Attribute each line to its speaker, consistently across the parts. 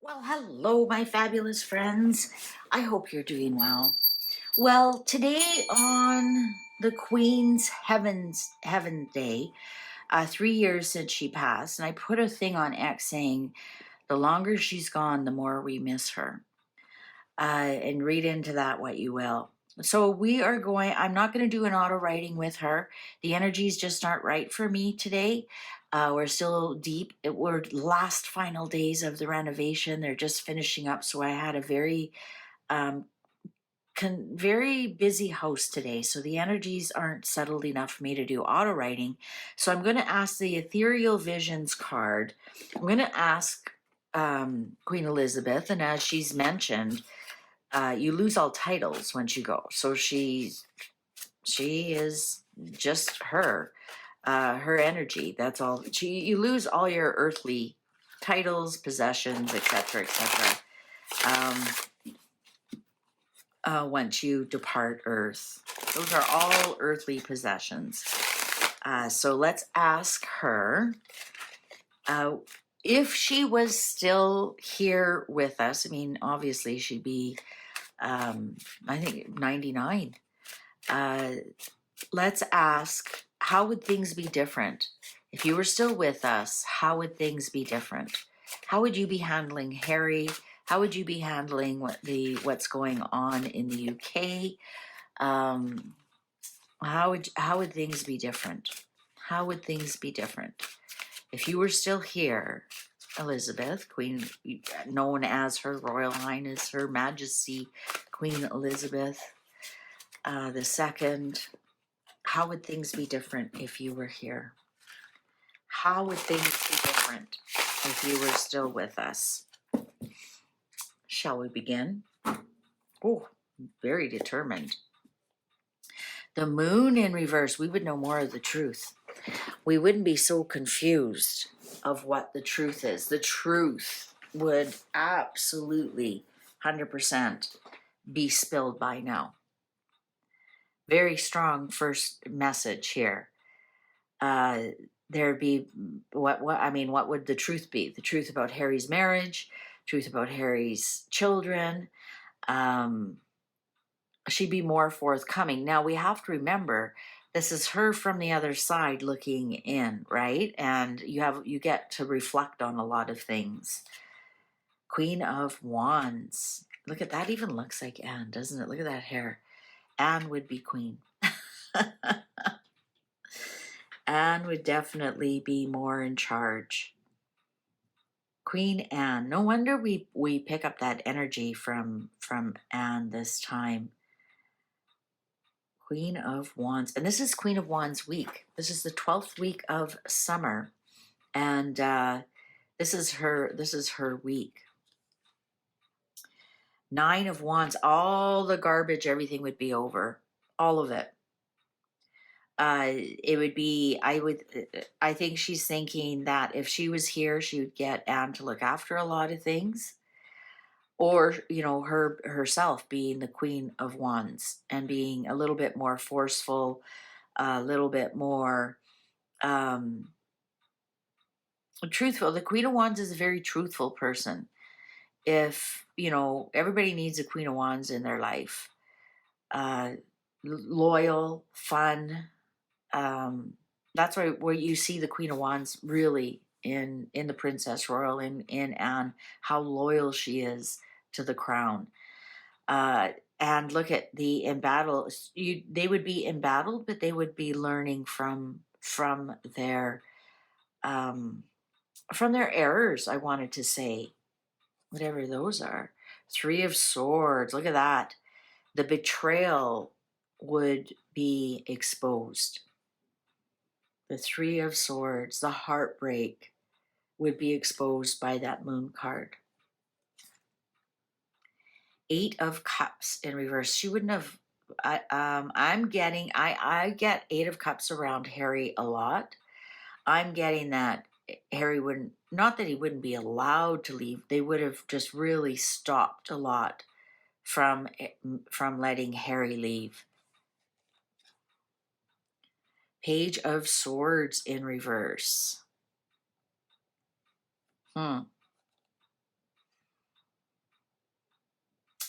Speaker 1: Well, hello, my fabulous friends. I hope you're doing well. Well, today on the Queen's Heaven Day, 3 years since she passed, and I put a thing on X saying, "The longer she's gone, the more we miss her." And read into that what you will. So we are going. I'm not going to do an auto writing with her. The energies just aren't right for me today. We're still deep. We're last final days of the renovation. They're just finishing up. So I had a um, very busy house today. So the energies aren't settled enough for me to do auto writing. So I'm going to ask the Ethereal Visions card. I'm going to ask Queen Elizabeth, and as she's mentioned, you lose all titles once you go. So she is just her energy. That's all. You lose all your earthly titles, possessions, etc., etc. Once you depart Earth, those are all earthly possessions. So let's ask her. If she was still here with us, I mean, obviously she'd be, I think, 99. Let's ask, how would things be different? If you were still with us, how would things be different? How would you be handling Harry? How would you be handling what's going on in the UK? How would things be different? How would things be different? If you were still here, Elizabeth, Queen, known as Her Royal Highness, Her Majesty, Queen Elizabeth II, how would things be different if you were here? How would things be different if you were still with us? Shall we begin? Oh, very determined. The moon in reverse, we would know more of the truth. We wouldn't be so confused of what the truth is. The truth would absolutely 100% be spilled by now. Very strong first message here. There'd be what would the truth be? The truth about Harry's marriage, truth about Harry's children. She'd be more forthcoming. Now we have to remember, this is her from the other side looking in, right? And you get to reflect on a lot of things. Queen of Wands. Look at that, even looks like Anne, doesn't it? Look at that hair. Anne would be queen. Anne would definitely be more in charge. Queen Anne. No wonder we pick up that energy from Anne this time. Queen of Wands. And this is Queen of Wands week. This is the 12th week of summer. And this is her week. Nine of Wands. All the garbage, everything would be over. All of it. It would be, I think she's thinking that if she was here, she would get Anne to look after a lot of things. Or, herself being the Queen of Wands and being a little bit more forceful, a little bit more truthful. The Queen of Wands is a very truthful person. If, everybody needs a Queen of Wands in their life. Loyal, fun. That's where you see the Queen of Wands really in the Princess Royal, in Anne, how loyal she is to the crown. And look at the embattled. They would be embattled, but they would be learning from their errors. I wanted to say, whatever those are. Three of Swords. Look at that. The betrayal would be exposed. The Three of Swords, the heartbreak, would be exposed by that moon card. Eight of Cups in reverse. She wouldn't have. I get Eight of Cups around Harry a lot. I'm getting that Harry wouldn't, not that he wouldn't be allowed to leave. They would have just really stopped a lot from letting Harry leave. Page of Swords in reverse.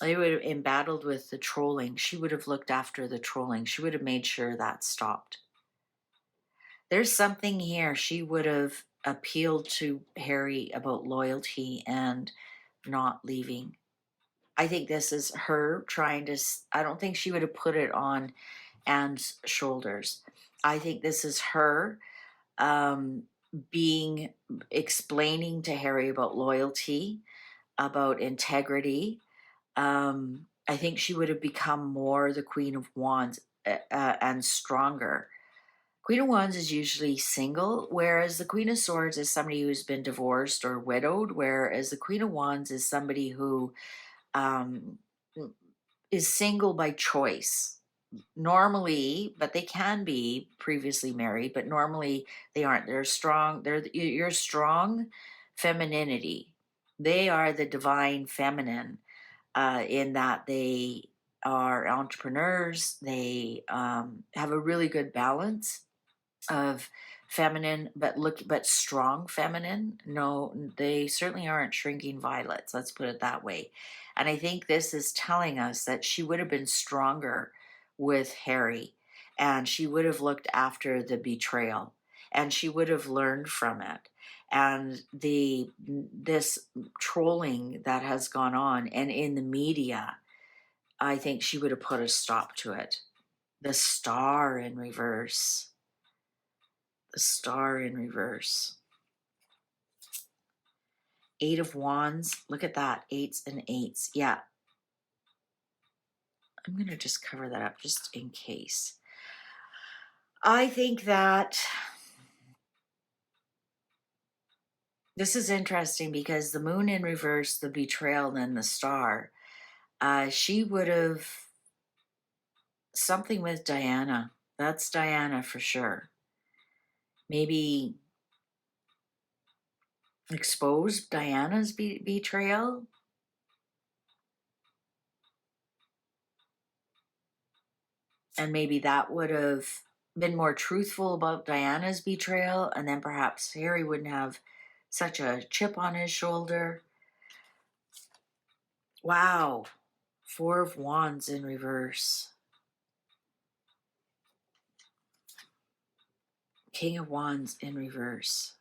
Speaker 1: They would have embattled with the trolling. She would have looked after the trolling. She would have made sure that stopped. There's something here. She would have appealed to Harry about loyalty and not leaving. I think this is her trying to, I don't think she would have put it on Anne's shoulders. I think this is her um, explaining to Harry about loyalty, about integrity. I think she would have become more the Queen of Wands and stronger. Queen of Wands is usually single, whereas the Queen of Swords is somebody who's been divorced or widowed, whereas the Queen of Wands is somebody who um, is single by choice. Normally, but they can be previously married, but normally they aren't. They're strong. They're your strong femininity. They are the divine feminine in that they are entrepreneurs. They have a really good balance of feminine, but strong feminine. No, they certainly aren't shrinking violets. Let's put it that way. And I think this is telling us that she would have been stronger with Harry, and she would have looked after the betrayal, and she would have learned from it. And this trolling that has gone on, and in the media, I think she would have put a stop to it. The star in reverse. The star in reverse. Eight of Wands. Look at that. Eights and eights. Yeah. I'm going to just cover that up just in case. I think that this is interesting because the moon in reverse, the betrayal, and then the star. She would have something with Diana. That's Diana for sure. Maybe exposed Diana's betrayal. And maybe that would have been more truthful about Diana's betrayal, and then perhaps Harry wouldn't have such a chip on his shoulder. Wow. Four of Wands in reverse. King of Wands in reverse.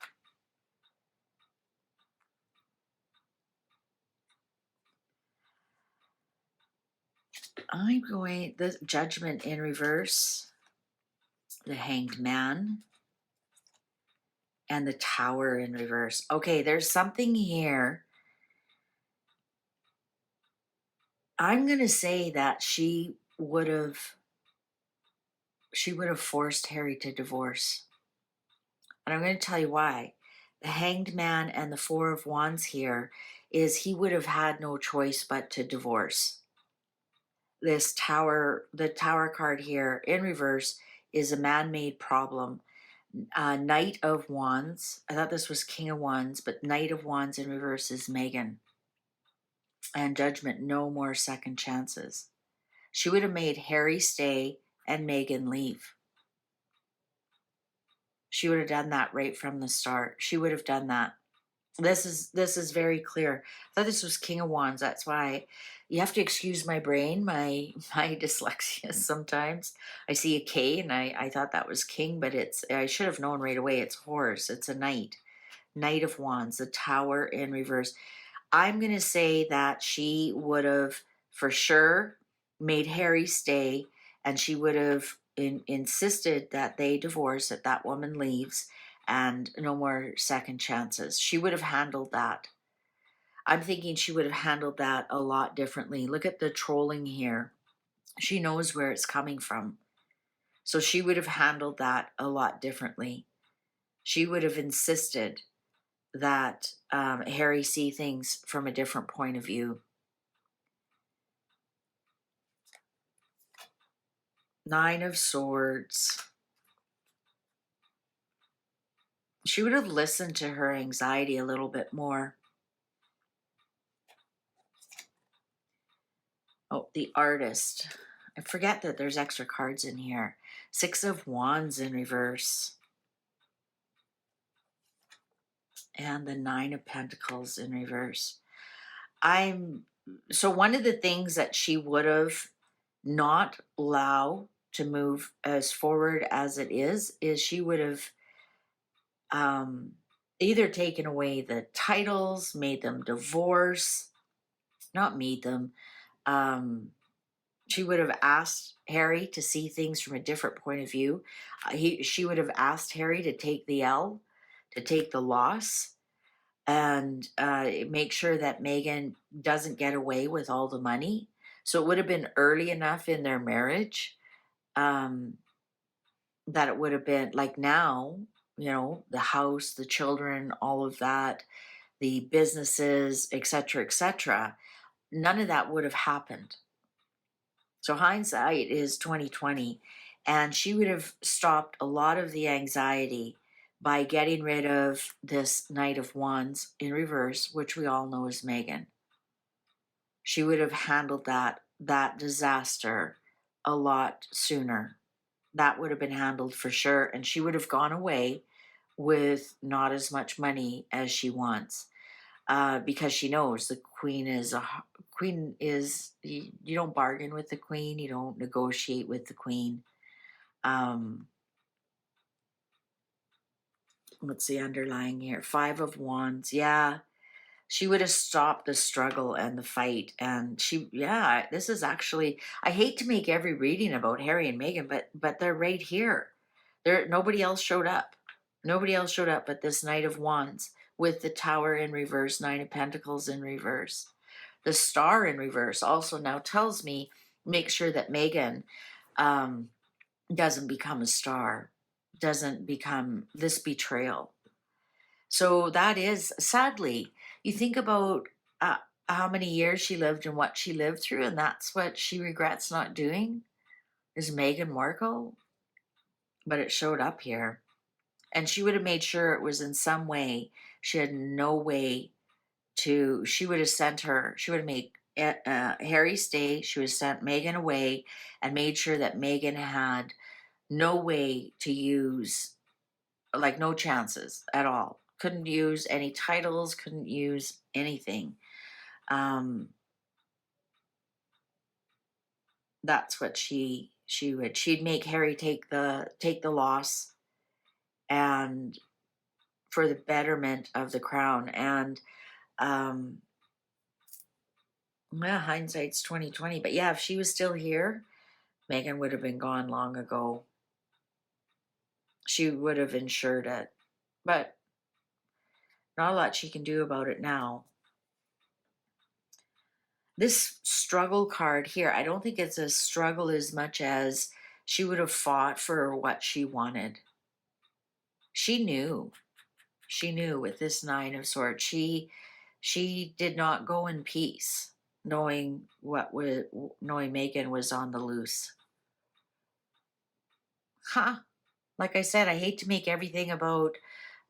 Speaker 1: I'm going, the Judgment in reverse, the Hanged Man, and the Tower in reverse. Okay, there's something here. I'm going to say that she would have forced Harry to divorce. And I'm going to tell you why. The Hanged Man and the Four of Wands here is he would have had no choice but to divorce. This tower, the Tower card here in reverse is a man-made problem. Knight of Wands. I thought this was King of Wands, but Knight of Wands in reverse is Megan. And Judgment, no more second chances. She would have made Harry stay and Megan leave. She would have done that right from the start. She would have done that. This is very clear. I thought this was King of Wands. That's why you have to excuse my brain, my dyslexia sometimes. I see a K and I thought that was King, but I should have known right away. It's horse. It's a knight. Knight of Wands, the Tower in reverse. I'm going to say that she would have for sure made Harry stay, and she would have insisted that they divorce, that that woman leaves, and no more second chances. She would have handled that. I'm thinking she would have handled that a lot differently. Look at the trolling here. She knows where it's coming from. So she would have handled that a lot differently. She would have insisted that Harry see things from a different point of view. Nine of Swords. She would have listened to her anxiety a little bit more. Oh, the Artist. I forget that there's extra cards in here. Six of Wands in reverse. And the Nine of Pentacles in reverse. I'm So one of the things that she would have not allow to move as forward as it is she would have um, either taken away the titles, made them divorce, not made them. Um, she would have asked Harry to see things from a different point of view. She would have asked Harry to take the L, to take the loss, and make sure that Meghan doesn't get away with all the money. So it would have been early enough in their marriage um, that it would have been like now, the house, the children, all of that, the businesses, etc., etc. None of that would have happened. So hindsight is 2020, and she would have stopped a lot of the anxiety by getting rid of this Knight of Wands in reverse, which we all know is Meghan. She would have handled that disaster a lot sooner. That would have been handled for sure, and she would have gone away with not as much money as she wants, because she knows the queen is you don't bargain with the queen, you don't negotiate with the queen. What's the underlying here? Five of Wands. Yeah, she would have stopped the struggle and the fight. And this is actually, I hate to make every reading about Harry and Meghan, but they're right here. Nobody else showed up. Nobody else showed up but this Knight of Wands with the Tower in reverse, Nine of Pentacles in reverse. The Star in reverse also now tells me make sure that Meghan doesn't become a star, doesn't become this betrayal. So that is, sadly, you think about how many years she lived and what she lived through, and that's what she regrets not doing, is Meghan Markle. But it showed up here. And she would have made sure it was in some way. She had no way she would have made Harry stay. She would have sent Meghan away and made sure that Meghan had no way to use, like no chances at all. Couldn't use any titles, couldn't use anything. That's what she'd make Harry take the loss, and for the betterment of the crown. And well, hindsight's 2020. But yeah, if she was still here, Meghan would have been gone long ago. She would have ensured it. But not a lot she can do about it now. This struggle card here, I don't think it's a struggle as much as she would have fought for what she wanted. She knew with this Nine of Swords, she did not go in peace, knowing Meghan was on the loose. Like I said, I hate to make everything about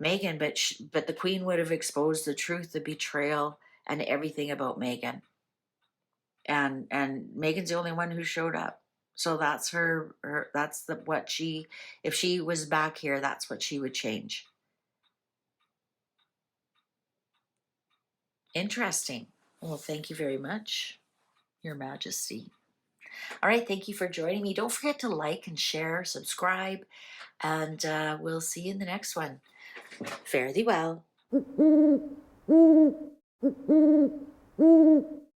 Speaker 1: Meghan, but the Queen would have exposed the truth, the betrayal, and everything about Meghan. And Meghan's the only one who showed up. So that's if she was back here, that's what she would change. Interesting. Well, thank you very much, Your Majesty. All right, thank you for joining me. Don't forget to like and share, subscribe, and we'll see you in the next one. Fare thee well.